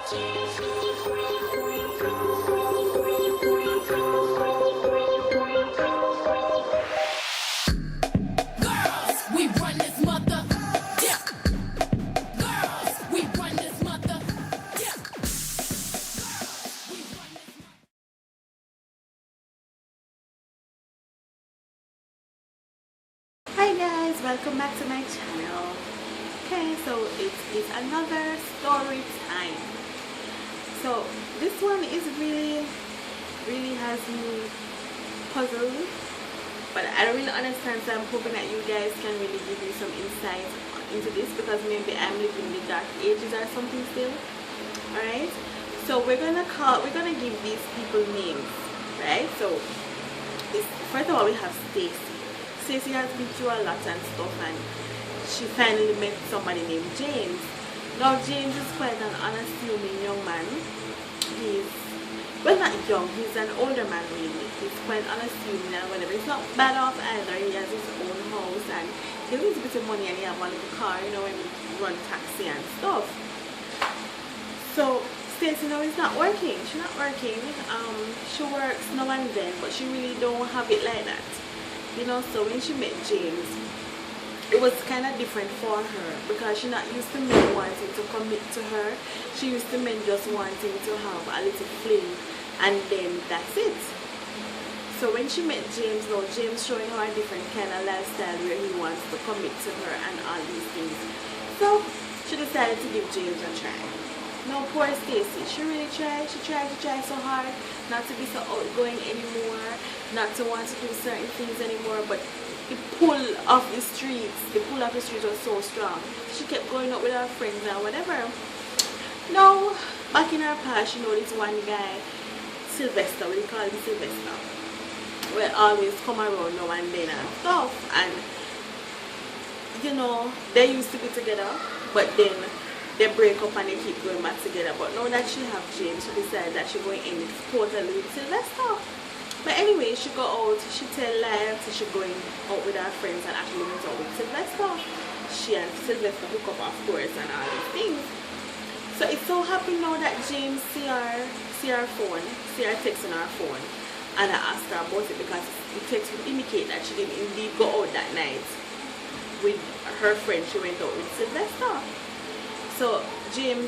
Hi guys, welcome back to my channel. Okay, so it is another story time. So this one is really has me puzzled, but I don't really understand, so I'm hoping that you guys can really give me some insight into this, because maybe I'm living in the dark ages or something still. Alright, so we're gonna give these people names, right? So first of all, we have Stacy. Stacey has been through a lot and stuff, and she finally met somebody named James. Now James is quite an unassuming young man. He's, well, not young, he's an older man really. He's quite unassuming and whatever. He's not bad off either. He has his own house and he has a bit of money, and he has one little car, you know, when he run taxi and stuff. So Stacey now is not working. She's not working. She works now and then, but she really don't have it like that. You know, so when she met James, it was kind of different for her, because she's not used to men wanting to commit to her. She used to men just wanting to have a little fling and then that's it. So when she met James, now James showing her a different kind of lifestyle where he wants to commit to her and all these things. So she decided to give James a try. Now poor Stacey, she really tried. She tried so hard not to be so outgoing anymore, not to want to do certain things anymore, but the pull of the streets was so strong. She kept going out with her friends and whatever. Now, back in her past, you know, this one guy, Sylvester, we call him Sylvester, will always come around now and then and stuff, and you know, they used to be together, but then they break up and they keep going back together. But now that she have James, she decided that she's going to end it totally with Sylvester. But anyway, she go out, she tell lies, so she going out with her friends and actually went out with Sylvester. She and Sylvester hook up, of course, and all these things. So it so happened now that James see her phone, see her text on her phone, and I asked her about it, because the text would indicate that she didn't indeed go out that night with her friend. She went out with Sylvester. So James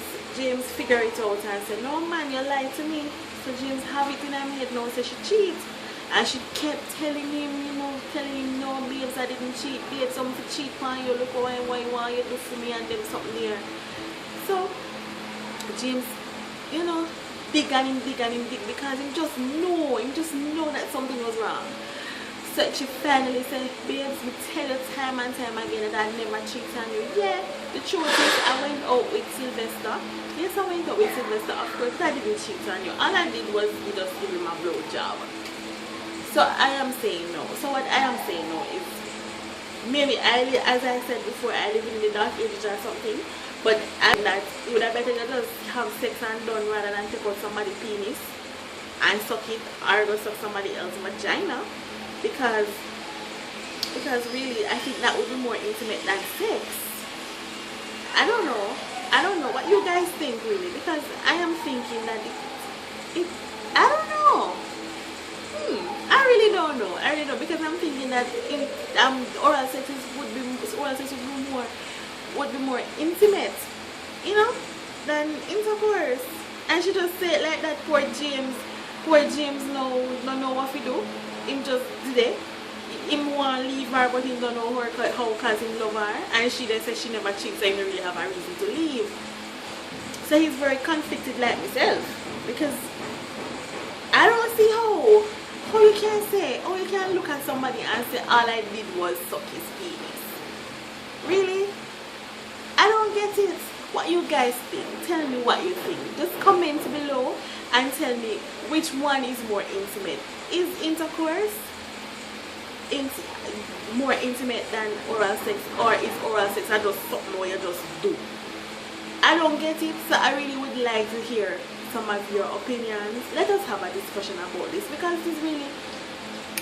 figured it out and said, no man, you lied to me. So James have it in her head now, so she cheats. And she kept telling him, you know, no babes, I didn't cheat, babes, something to cheat on you, look why you do for me, and then something there. So James, you know, dig and him dig, because he just know that something was wrong. So she finally said, babes, we tell you time and time again that I never cheat on you. Yeah, the truth is I went out with Sylvester. Yes, I went out with Sylvester, of course. I didn't cheat on you. All I did was just give him a blowjob. So I am saying no. So what I am saying no is, maybe as I said before, I live in the dark ages or something, but I'm not, it would have better to just have sex and done rather than take out somebody's penis and suck it, or go suck somebody else's vagina. Because really, I think that would be more intimate than sex. I don't know what you guys think really, because I am thinking that I don't know. I really don't know, because I'm thinking that oral sex would be more intimate, you know, than intercourse. And she just said like that. Poor James no know what to do. Him just did it. Him want to leave her, but he don't know her how, because he love her, and she then said she never cheats, so he don't really have a reason to leave. So he's very conflicted like myself, because I don't see how you can look at somebody and say all I did was suck his penis. Really? I don't get it. What you guys think? Tell me what you think. Just comment below and tell me which one is more intimate. Is intercourse more intimate than oral sex, or is oral sex just something where you just do? I don't get it, so I really would like to hear some of your opinions. Let us have a discussion about this, because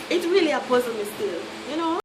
it really a puzzle me still, you know.